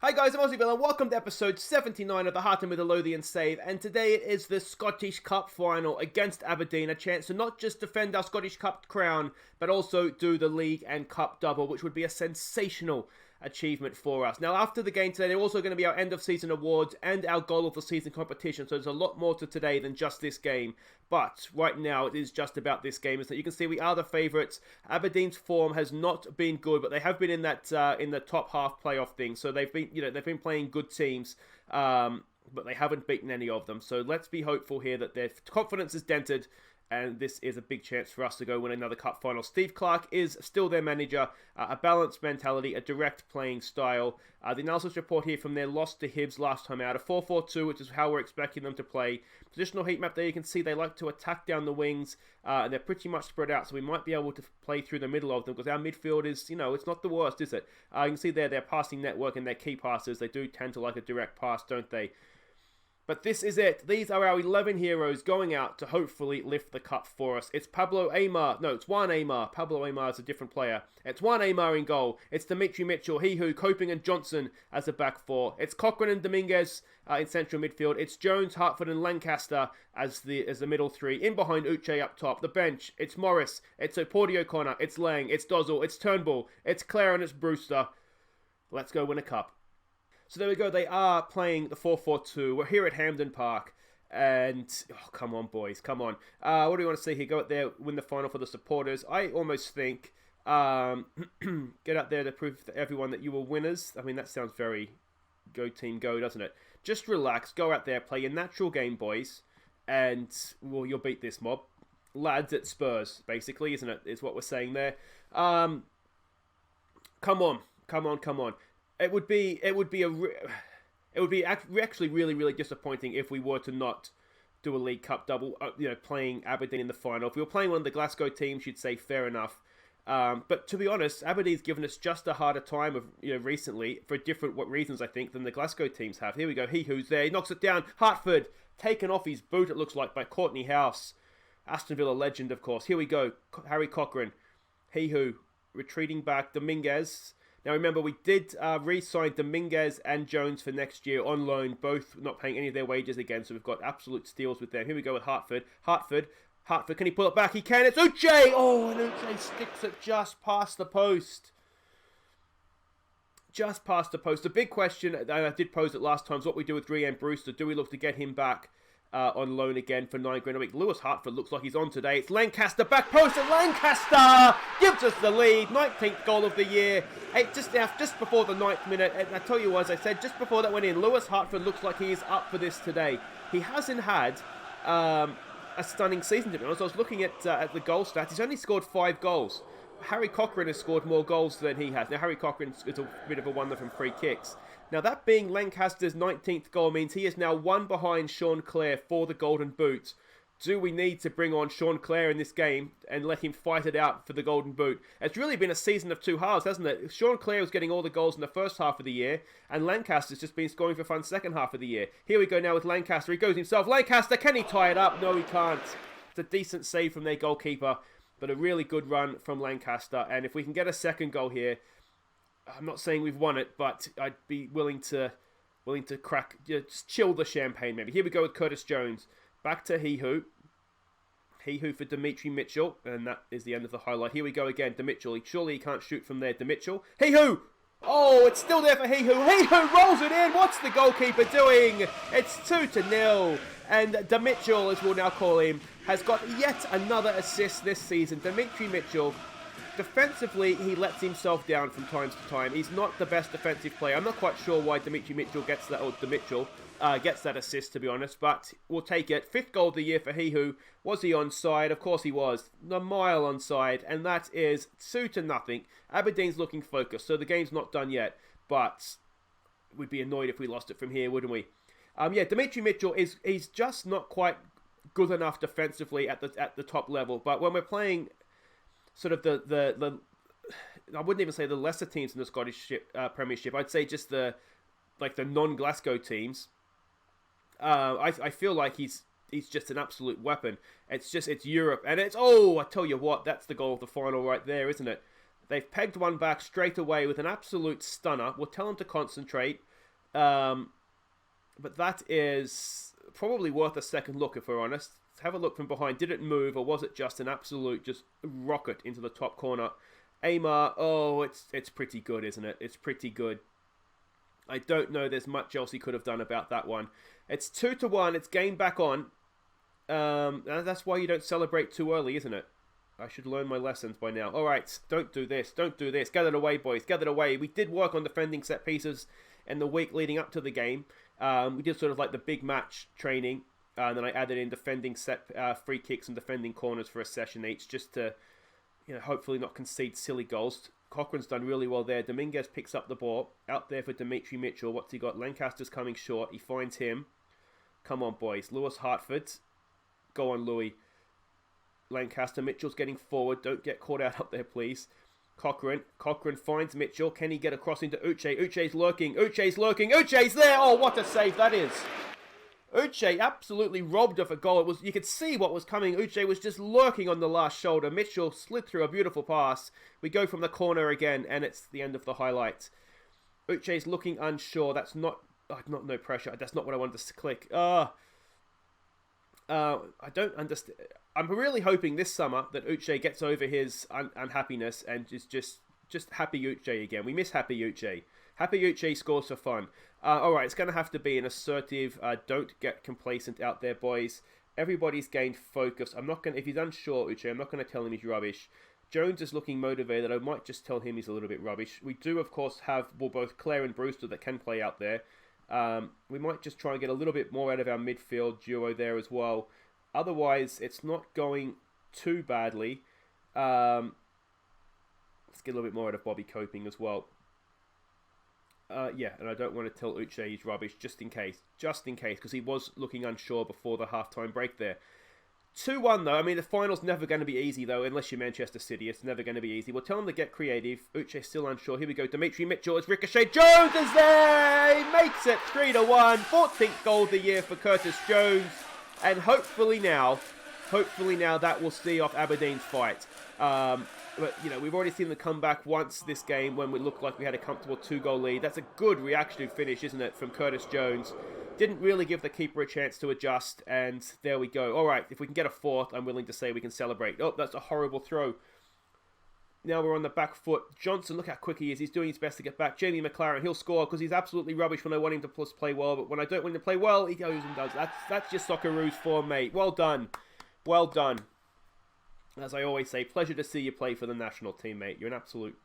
Hi guys, I'm Aussie and welcome to episode 79 of the Hearts of Midlothian save, and today it is the Scottish Cup final against Aberdeen, a chance to not just defend our Scottish Cup crown, but also do the league and cup double, which would be a sensational achievement for us. Now, after the game today, they're also going to be our end of season awards and our goal of the season competition, so there's a lot more to today than just this game. But right now, it is just about this game. Is that you can see we are the favourites. Aberdeen's form has not been good, but they have been in that in the top half playoff thing. So they've been playing good teams, but they haven't beaten any of them. So let's be hopeful here that their confidence is dented, and this is a big chance for us to go win another cup final. Steve Clarke is still their manager, a balanced mentality, a direct playing style. The analysis report here from their loss to Hibs last time out, a 4-4-2, which is how we're expecting them to play. Positional heat map there, you can see they like to attack down the wings, and they're pretty much spread out, so we might be able to play through the middle of them, because our midfield is, it's not the worst, is it? You can see there their passing network and their key passes, they do tend to like a direct pass, don't they? But this is it. These are our 11 heroes going out to hopefully lift the cup for us. It's Pablo Aimar. No, it's Juan Aimar. Pablo Aimar is a different player. It's Juan Aimar in goal. It's Dimitri Mitchell, Hehu, Coping and Johnson as the back four. It's Cochrane and Dominguez in central midfield. It's Jones, Hartford and Lancaster as the middle three. In behind Uche up top. The bench. It's Morris. It's Porty O'Connor. It's Lang. It's Dozzle. It's Turnbull. It's Clare and it's Brewster. Let's go win a cup. So there we go, they are playing the 4-4-2. We're here at Hampden Park, and, oh, come on, boys, come on. What do we want to see here? Go out there, win the final for the supporters. I almost think, get out there to prove to everyone that you were winners. I mean, that sounds very go team go, doesn't it? Just relax, go out there, play your natural game, boys, and, well, you'll beat this mob. Lads at Spurs, basically, isn't it? Is what we're saying there. Come on. It would be actually really, really disappointing if we were to not do a League Cup double, playing Aberdeen in the final. If we were playing one of the Glasgow teams, you'd say fair enough. But to be honest, Aberdeen's given us just a harder time recently for different reasons, I think, than the Glasgow teams have. Here we go. Who's there. He knocks it down. Hartford taken off his boot, it looks like, by Courtney House. Aston Villa legend, of course. Here we go. Harry Cochrane. Who retreating back. Dominguez. Now remember, we did re-sign Dominguez and Jones for next year on loan, both not paying any of their wages again, so we've got absolute steals with them. Here we go with Hartford. Hartford, can he pull it back? He can, it's Uche! Oh, and Uche sticks it just past the post. Just past the post. The big question, and I did pose it last time, is what we do with Grian Brewster. Do we look to get him back on loan again for $9 grand a week? Lewis Hartford looks like he's on today. It's Lancaster, back post, and Lancaster gives us the lead. 19th goal of the year. Just before the 9th minute. And I tell you what, as I said, just before that went in, Lewis Hartford looks like he is up for this today. He hasn't had a stunning season, to be honest. I was looking at the goal stats. He's only scored 5 goals. Harry Cochrane has scored more goals than he has. Now, Harry Cochrane is a bit of a wonder from free kicks. Now, that being Lancaster's 19th goal means he is now one behind Sean Clare for the Golden Boot. Do we need to bring on Sean Clare in this game and let him fight it out for the Golden Boot? It's really been a season of two halves, hasn't it? Sean Clare was getting all the goals in the first half of the year, and Lancaster's just been scoring for fun second half of the year. Here we go now with Lancaster. He goes himself. Lancaster, can he tie it up? No, he can't. It's a decent save from their goalkeeper, but a really good run from Lancaster. And if we can get a second goal here, I'm not saying we've won it, but I'd be willing to crack, just chill the champagne maybe. Here we go with Curtis Jones. Back to Hehu for Dimitri Mitchell, and that is the end of the highlight. Here we go again, Dimitri. Surely he can't shoot from there, Dimitri. Hehu! Oh, it's still there for Hehu. Hehu rolls it in. What's the goalkeeper doing? It's 2-0. And Dimitri, as we'll now call him, has got yet another assist this season. Dimitri Mitchell, defensively, he lets himself down from time to time. He's not the best defensive player. I'm not quite sure why Dimitri Mitchell gets that, or Dimitri gets that assist, to be honest, but we'll take it. 5th goal of the year for Hehu. Was he onside? Of course he was. A mile onside, and that is 2-0. Aberdeen's looking focused, so the game's not done yet, but we'd be annoyed if we lost it from here, wouldn't we? Dimitri Mitchell he's just not quite good enough defensively at the top level, but when we're playing sort of the I wouldn't even say the lesser teams in the Scottish Premiership, I'd say just the non-Glasgow teams, I feel like he's just an absolute weapon. It's Europe, and I tell you what, that's the goal of the final right there, isn't it? They've pegged one back straight away with an absolute stunner. We'll tell him to concentrate. But that is probably worth a second look if we're honest. Have a look from behind. Did it move, or was it just an absolute just rocket into the top corner? Amar, oh, it's pretty good, isn't it? It's pretty good. I don't know there's much else he could have done about that one. It's 2-1. It's game back on. And that's why you don't celebrate too early, isn't it? I should learn my lessons by now. All right, don't do this. Don't do this. Get it away, boys. Get it away. We did work on defending set pieces in the week leading up to the game. We did sort of like the big match training. And then I added in defending set free kicks and defending corners for a session each, just to, hopefully not concede silly goals. Cochrane's done really well there. Dominguez picks up the ball. Out there for Dimitri Mitchell. What's he got? Lancaster's coming short. He finds him. Come on, boys. Lewis Hartford. Go on, Louis. Lancaster. Mitchell's getting forward. Don't get caught out up there, please. Cochrane finds Mitchell. Can he get across into Uche? Uche's lurking. Uche's there. Oh, what a save that is. Uche absolutely robbed of a goal. You could see what was coming. Uche was just lurking on the last shoulder. Mitchell slid through a beautiful pass. We go from the corner again, and it's the end of the highlight. Uche's looking unsure. That's not no pressure. That's not what I wanted to click. I don't understand. I'm really hoping this summer that Uche gets over his unhappiness and is just happy Uche again. We miss happy Uche. Happy Uche scores for fun. Alright, it's going to have to be an assertive, don't get complacent out there, boys. Everybody's gained focus. If he's unsure, Uche, I'm not going to tell him he's rubbish. Jones is looking motivated. I might just tell him he's a little bit rubbish. We do, of course, have both Clare and Brewster that can play out there. We might just try and get a little bit more out of our midfield duo there as well. Otherwise, it's not going too badly. Let's get a little bit more out of Bobby Coping as well. And I don't want to tell Uche he's rubbish, just in case, because he was looking unsure before the half-time break there. 2-1 though, I mean the final's never going to be easy though, unless you're Manchester City, it's never going to be easy. We'll tell him to get creative. Uche's still unsure, here we go, Dimitri Mitchell, it's ricocheted, Jones is there! He makes it 3-1, 14th goal of the year for Curtis Jones, and hopefully now that will see off Aberdeen's fight. But, we've already seen them come back once this game when we looked like we had a comfortable 2-goal lead. That's a good reactionary finish, isn't it, from Curtis Jones. Didn't really give the keeper a chance to adjust, and there we go. All right, if we can get a fourth, I'm willing to say we can celebrate. Oh, that's a horrible throw. Now we're on the back foot. Johnson, look how quick he is. He's doing his best to get back. Jamie McLaren, he'll score because he's absolutely rubbish when I want him to play well, but when I don't want him to play well, he goes and does. That's just Socceroos form, mate. Well done. Well done. As I always say, pleasure to see you play for the national team, mate. You're an absolute...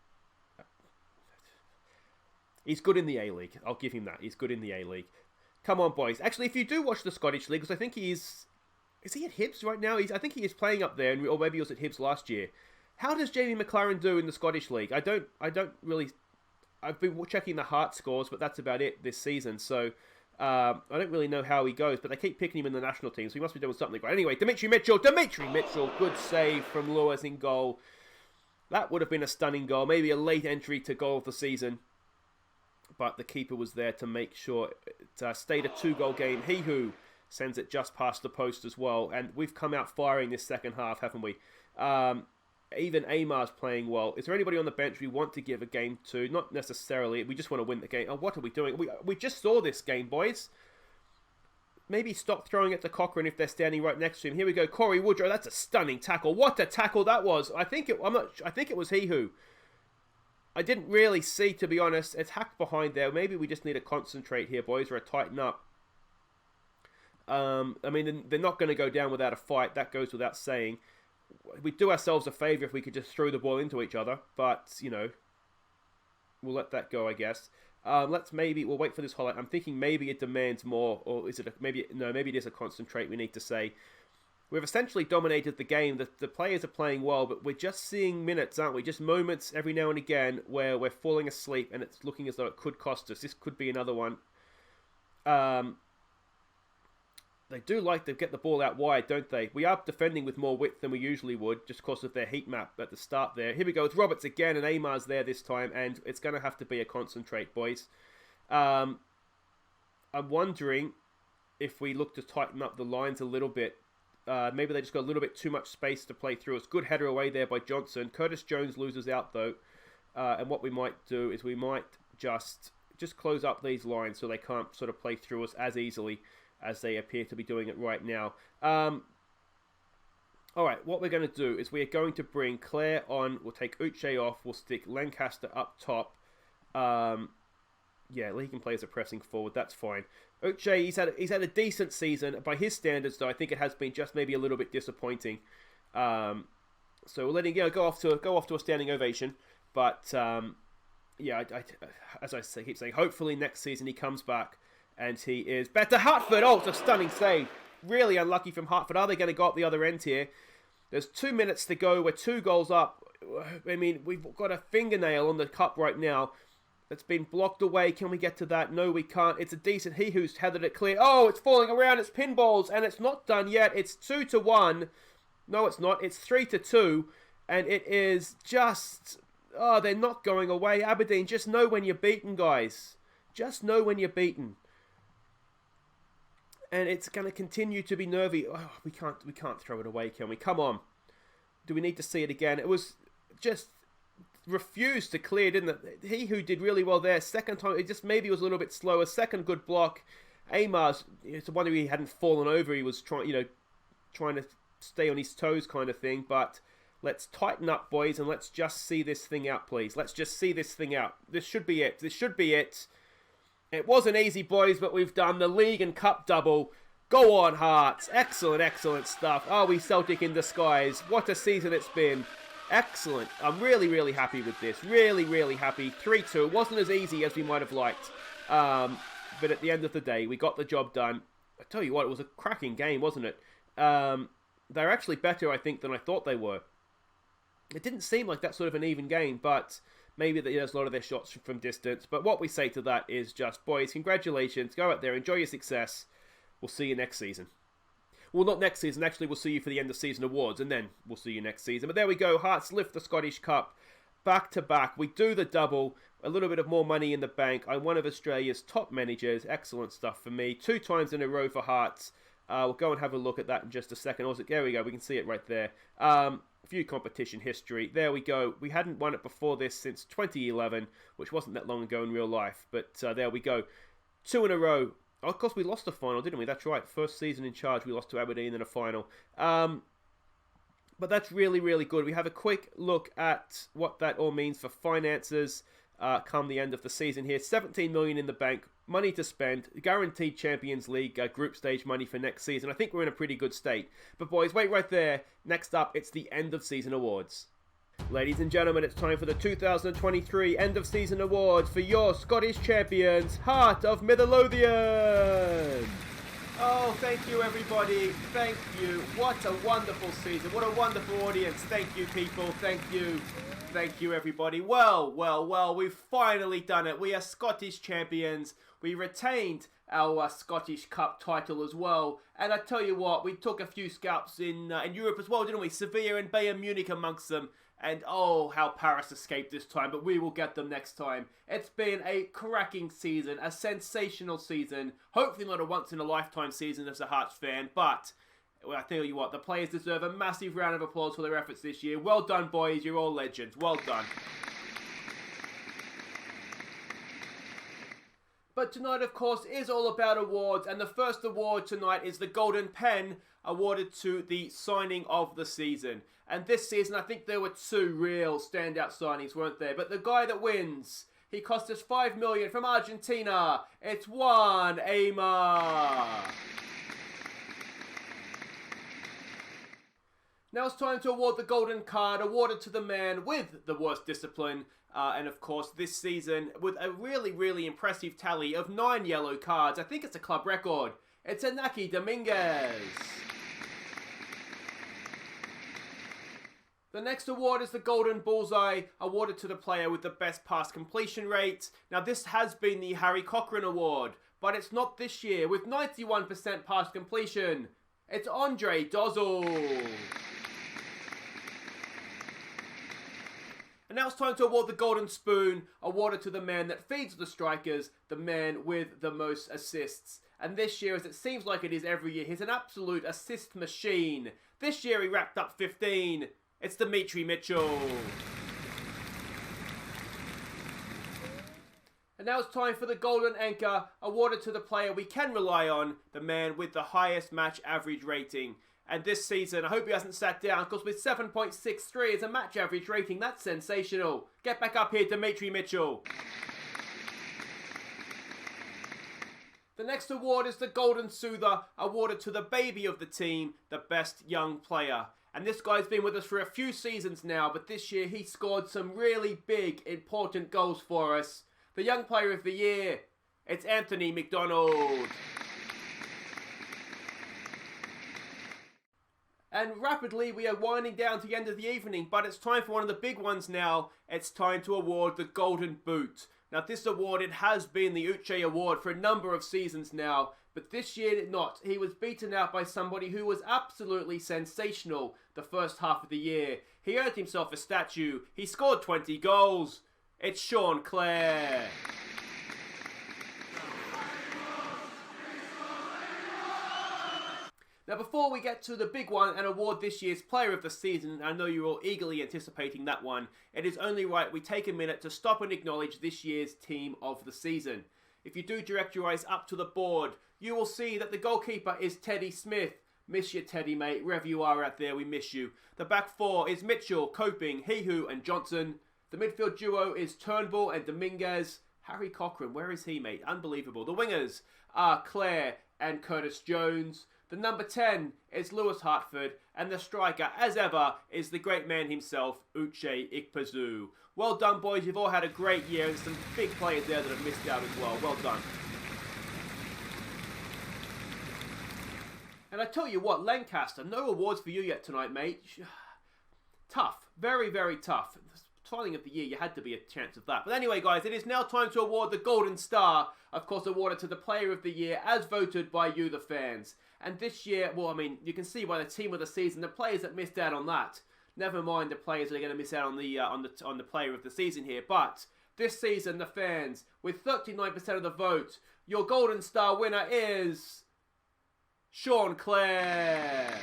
He's good in the A-League. I'll give him that. He's good in the A-League. Come on, boys. Actually, if you do watch the Scottish League, because I think he is... Is he at Hibs right now? I think he is playing up there, or maybe he was at Hibs last year. How does Jamie McLaren do in the Scottish League? I don't really... I've been checking the Hearts scores, but that's about it this season, so... I don't really know how he goes, but they keep picking him in the national team, so he must be doing something right. Anyway, Dimitri Mitchell, good save from Lewis in goal. That would have been a stunning goal, maybe a late entry to goal of the season, but the keeper was there to make sure it stayed a 2-goal game. He who sends it just past the post as well, and we've come out firing this second half, haven't we? Even Amar's playing well. Is there anybody on the bench we want to give a game to? Not necessarily. We just want to win the game. Oh, what are we doing? We just saw this game, boys. Maybe stop throwing it to Cochrane if they're standing right next to him. Here we go. Corey Woodrow. That's a stunning tackle. What a tackle that was. I think it was he who. I didn't really see, to be honest. It's hacked behind there. Maybe we just need to concentrate here, boys, or tighten up. I mean, they're not going to go down without a fight. That goes without saying. We'd do ourselves a favour if we could just throw the ball into each other, but, we'll let that go, I guess. We'll wait for this highlight. I'm thinking maybe it demands more, or is it maybe it is a concentrate, we need to say. We've essentially dominated the game. The players are playing well, but we're just seeing minutes, aren't we? Just moments every now and again where we're falling asleep and it's looking as though it could cost us. This could be another one. They do like to get the ball out wide, don't they? We are defending with more width than we usually would, just because of their heat map at the start there. Here we go, it's Roberts again, and Amar's there this time, and it's going to have to be a concentrate, boys. I'm wondering if we look to tighten up the lines a little bit. Maybe they just got a little bit too much space to play through. It's a good header away there by Johnson. Curtis Jones loses out, though. And what we might do is we might just just close up these lines so they can't sort of play through us as easily as they appear to be doing it right now. All right, what we're going to do is we're going to bring Clare on. We'll take Uche off. We'll stick Lancaster up top. Yeah, he can play as a pressing forward. That's fine. Uche, he's had a decent season. By his standards, though, I think it has been just maybe a little bit disappointing. So we're letting go off to a standing ovation. But yeah, as I keep saying, hopefully next season he comes back and he is better. Hartford, oh, it's a stunning save. Really unlucky from Hartford. Are they going to go up the other end here? There's 2 minutes to go. We're 2 goals up. I mean, we've got a fingernail on the cup right now. It's been blocked away. Can we get to that? No, we can't. It's a decent... He who's headed it clear. Oh, it's falling around. It's pinballs. And it's not done yet. It's 2-1. No, it's not. It's 3-2. And it is just... Oh, they're not going away. Aberdeen, just know when you're beaten, guys. Just know when you're beaten. And it's going to continue to be nervy. Oh, we can't throw it away, can we? Come on. Do we need to see it again? It was just... refused to clear, didn't it? He who did really well there, second time, it just maybe was a little bit slower. Second good block. Amar's, it's a wonder he hadn't fallen over. He was trying to stay on his toes kind of thing. But let's tighten up, boys, and let's just see this thing out, please. Let's just see this thing out. This should be it. This should be it. It wasn't easy, boys, but we've done the league and cup double. Go on, Hearts. Excellent, excellent stuff. Are we Celtic in disguise? What a season it's been. Excellent. I'm really, really happy with this. Really, really happy. 3-2. It wasn't as easy as we might have liked. But at the end of the day, we got the job done. I tell you what, it was a cracking game, wasn't it? They're actually better, I think, than I thought they were. It didn't seem like that sort of an even game, but maybe there's a lot of their shots from distance. But what we say to that is just, boys, congratulations. Go out there, enjoy your success. We'll see you next season. Well, not next season. Actually, we'll see you for the end of season awards, and then we'll see you next season. But there we go. Hearts lift the Scottish Cup back to back. We do the double. A little bit of more money in the bank. I'm one of Australia's top managers. Excellent stuff for me. 2 times in a row for Hearts. We'll go and have a look at that in just a second. Also, there we go. We can see it right there. A few competition history. There we go. We hadn't won it before this since 2011, which wasn't that long ago in real life. But there we go. 2 in a row. Oh, of course, we lost the final, didn't we? That's right. First season in charge, we lost to Aberdeen in a final. But that's really, really good. We have a quick look at what that all means for finances come the end of the season here. 17 million in the bank, money to spend, guaranteed Champions League group stage money for next season. I think we're in a pretty good state. But boys, wait right there. Next up, it's the end of season awards. Ladies and gentlemen, it's time for the 2023 End of Season Awards for your Scottish champions, Heart of Midlothian! Oh, thank you everybody, thank you. What a wonderful season, what a wonderful audience. Thank you people, thank you everybody. Well, we've finally done it. We are Scottish champions. We retained our Scottish Cup title as well. And I tell you what, we took a few scalps in Europe as well, didn't we? Sevilla and Bayern Munich amongst them. And oh, how Paris escaped this time, but we will get them next time. It's been a cracking season, a sensational season. Hopefully not a once-in-a-lifetime season as a Hearts fan, but well, I tell you what, the players deserve a massive round of applause for their efforts this year. Well done, boys. You're all legends. Well done. But tonight, of course, is all about awards, and the first award tonight is the Golden Pen, awarded to the signing of the season. And this season, I think there were 2 real standout signings, weren't there? But the guy that wins, he cost us 5 million from Argentina. It's Juan Aymar. Now it's time to award the Golden Card, awarded to the man with the worst discipline. And of course, this season, with a really, really impressive tally of 9 yellow cards. I think it's a club record. It's Inaki Dominguez. The next award is the Golden Bullseye, awarded to the player with the best pass completion rate. Now this has been the Harry Cochrane Award, but it's not this year, with 91% pass completion. It's Andre Dozzle. And now it's time to award the Golden Spoon, awarded to the man that feeds the strikers, the man with the most assists. And this year, as it seems like it is every year, he's an absolute assist machine. This year he racked up 15. It's Dimitri Mitchell. And now it's time for the Golden Anchor, awarded to the player we can rely on, the man with the highest match average rating. And this season, I hope he hasn't sat down, because with 7.63 as a match average rating, that's sensational. Get back up here, Dimitri Mitchell. The next award is the Golden Soother, awarded to the baby of the team, the best young player. And this guy's been with us for a few seasons now, but this year he scored some really big, important goals for us. The young player of the year, it's Anthony McDonald. And rapidly we are winding down to the end of the evening, but it's time for one of the big ones now. It's time to award the Golden Boot. Now this award, it has been the Uche Award for a number of seasons now, but this year not. He was beaten out by somebody who was absolutely sensational the first half of the year. He earned himself a statue. He scored 20 goals. It's Sean Clare. Now before we get to the big one and award this year's Player of the Season, I know you're all eagerly anticipating that one, it is only right we take a minute to stop and acknowledge this year's Team of the Season. If you do direct your eyes up to the board, you will see that the goalkeeper is Teddy Smith. Miss you, Teddy, mate. Wherever you are out there, we miss you. The back four is Mitchell, Coping, Hehu and Johnson. The midfield duo is Turnbull and Dominguez. Harry Cochrane, where is he, mate? Unbelievable. The wingers are Clare and Curtis Jones. The number 10 is Lewis Hartford. And the striker, as ever, is the great man himself, Uche Ikpeazu. Well done, boys. You've all had a great year. And some big players there that have missed out as well. Well done. And I tell you what, Lancaster, no awards for you yet tonight, mate. Tough. Very, very tough. Signing of the year, you had to be a chance of that. But anyway, guys, it is now time to award the Golden Star, of course, awarded to the Player of the Year, as voted by you, the fans. And this year, well, I mean, you can see by the Team of the Season, the players that missed out on that. Never mind the players that are going to miss out on the Player of the Season here. But this season, the fans, with 39% of the vote, your Golden Star winner is Sean Clare.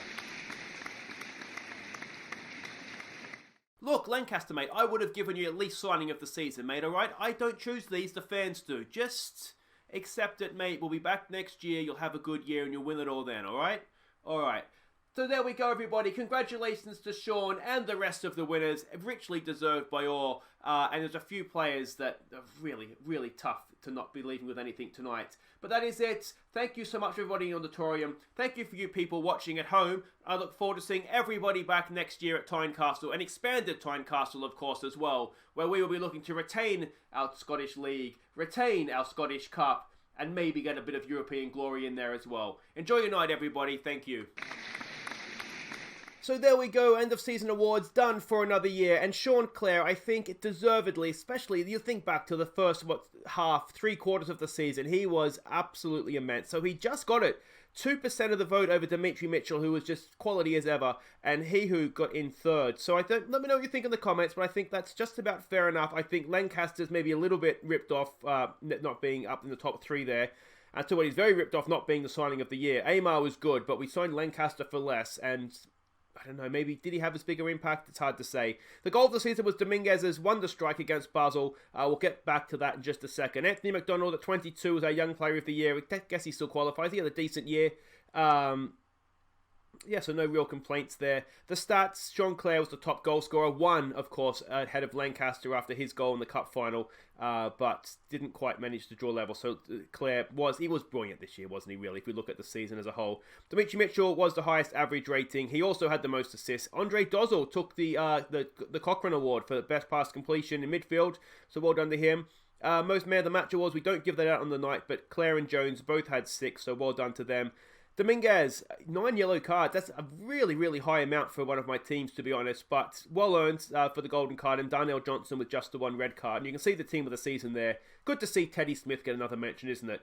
Look, Lancaster, mate, I would have given you at least signing of the season, mate, alright? I don't choose these, the fans do. Just accept it, mate. We'll be back next year, you'll have a good year, and you'll win it all then, alright? Alright. So there we go, everybody. Congratulations to Sean and the rest of the winners. Richly deserved by all. And there's a few players that are really, really tough to not be leaving with anything tonight. But that is it. Thank you so much, everybody in the auditorium. Thank you for you people watching at home. I look forward to seeing everybody back next year at Tynecastle, an expanded Tynecastle, of course, as well, where we will be looking to retain our Scottish League, retain our Scottish Cup, and maybe get a bit of European glory in there as well. Enjoy your night, everybody. Thank you. So there we go, end of season awards done for another year, and Sean Clare, I think deservedly, especially you think back to the first, half, 3/4 of the season, he was absolutely immense. So he just got it. 2% of the vote over Dimitri Mitchell, who was just quality as ever, and he who got in third. So let me know what you think in the comments, but I think that's just about fair enough. I think Lancaster's maybe a little bit ripped off, not being up in the top 3 there. And so what he's very ripped off not being the signing of the year. Amar was good, but we signed Lancaster for less, and I don't know, maybe did he have a bigger impact? It's hard to say. The goal of the season was Dominguez's wonder strike against Basel. We'll get back to that in just a second. Anthony McDonald at 22 was our young player of the year. I guess he still qualifies. He had a decent year. Yeah, so no real complaints there. The stats, Sean Clare was the top goal scorer. One, of course, ahead of Lancaster after his goal in the cup final, but didn't quite manage to draw level. So Clare was brilliant this year, wasn't he, really, if we look at the season as a whole. Dimitri Mitchell was the highest average rating. He also had the most assists. Andre Dozzell took the Cochrane Award for the best pass completion in midfield, so well done to him. Most man of the match awards, we don't give that out on the night, but Clare and Jones both had 6, so well done to them. Dominguez, 9 yellow cards. That's a really, really high amount for one of my teams, to be honest, but well earned for the golden card. And Darnell Johnson with just the 1 red card. And you can see the team of the season there. Good to see Teddy Smith get another mention, isn't it?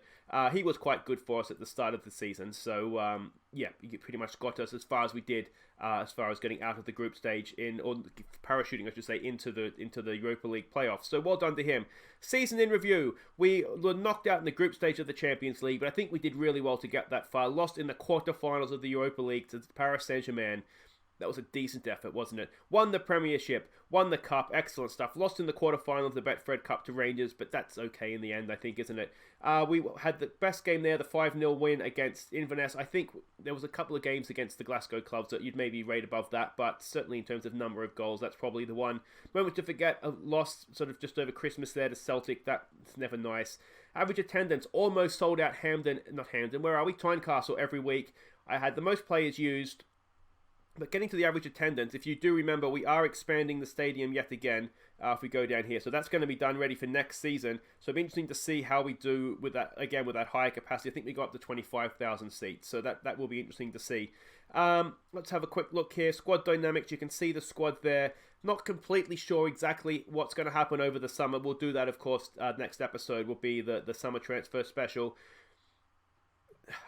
He was quite good for us at the start of the season. So, yeah, he pretty much got us as far as we did, as far as getting out of the group stage, or parachuting, I should say, into the Europa League playoffs. So well done to him. Season in review. We were knocked out in the group stage of the Champions League, but I think we did really well to get that far. Lost in the quarterfinals of the Europa League to Paris Saint-Germain. That was a decent effort, wasn't it? Won the Premiership, won the Cup, excellent stuff. Lost in the quarterfinal of the Betfred Cup to Rangers, but that's okay in the end, I think, isn't it? We had the best game there, the 5-0 win against Inverness. I think there was a couple of games against the Glasgow clubs that you'd maybe rate above that, but certainly in terms of number of goals, that's probably the one. Moment to forget, a loss sort of just over Christmas there to Celtic. That's never nice. Average attendance, almost sold out where are we? Tynecastle every week. I had the most players used. But getting to the average attendance, if you do remember, we are expanding the stadium yet again if we go down here. So that's going to be done ready for next season. So it'll be interesting to see how we do with that, again, with that higher capacity. I think we got up to 25,000 seats. So that will be interesting to see. Let's have a quick look here. Squad dynamics. You can see the squad there. Not completely sure exactly what's going to happen over the summer. We'll do that, of course. Next episode will be the summer transfer special.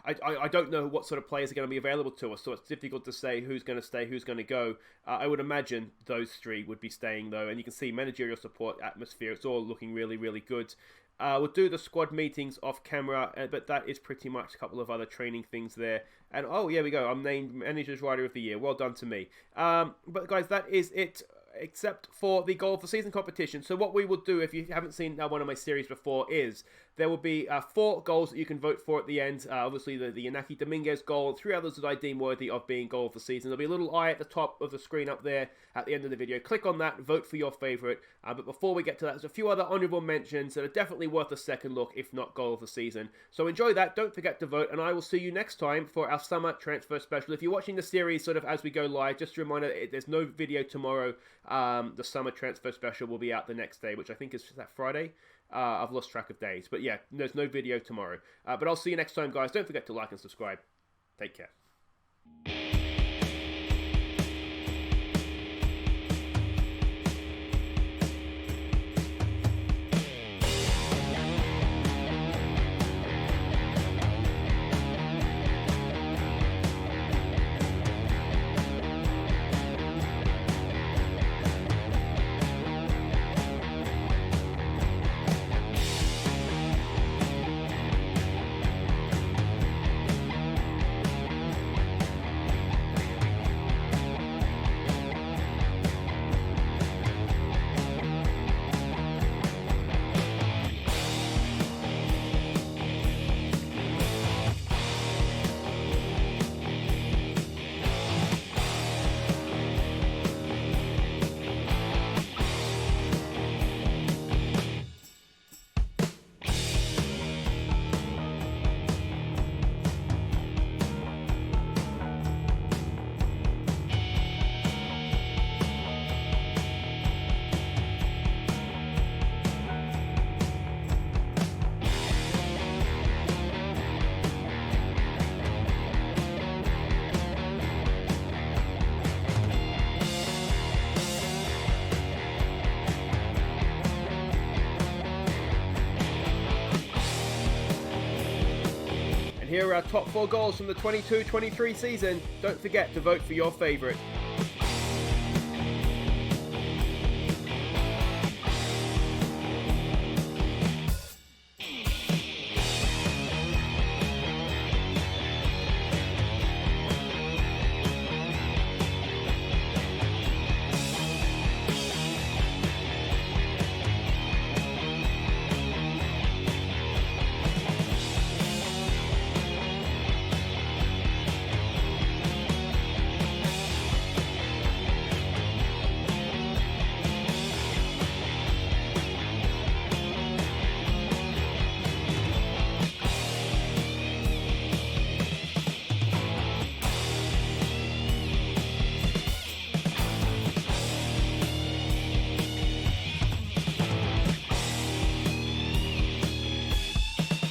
I don't know what sort of players are going to be available to us, so it's difficult to say who's going to stay, who's going to go. I would imagine those three would be staying, though, and you can see managerial support, atmosphere, it's all looking really, really good. We'll do the squad meetings off camera, but that is pretty much a couple of other training things there. And, oh, here we go, I'm named Manager's Rider of the Year. Well done to me. But, guys, that is it, except for the Goal of the Season competition. So what we will do, if you haven't seen one of my series before, is there will be 4 goals that you can vote for at the end. Obviously, the Inaki Dominguez goal, and 3 others that I deem worthy of being Goal of the Season. There'll be a little eye at the top of the screen up there at the end of the video. Click on that, vote for your favourite. But before we get to that, there's a few other honourable mentions that are definitely worth a second look, if not Goal of the Season. So enjoy that, don't forget to vote, and I will see you next time for our summer transfer special. If you're watching the series sort of as we go live, just a reminder, there's no video tomorrow. The summer transfer special will be out the next day, which I think is that Friday. I've lost track of days. But yeah, there's no video tomorrow. But I'll see you next time, guys. Don't forget to like and subscribe. Take care. Here are our top 4 goals from the 22-23 season. Don't forget to vote for your favourite.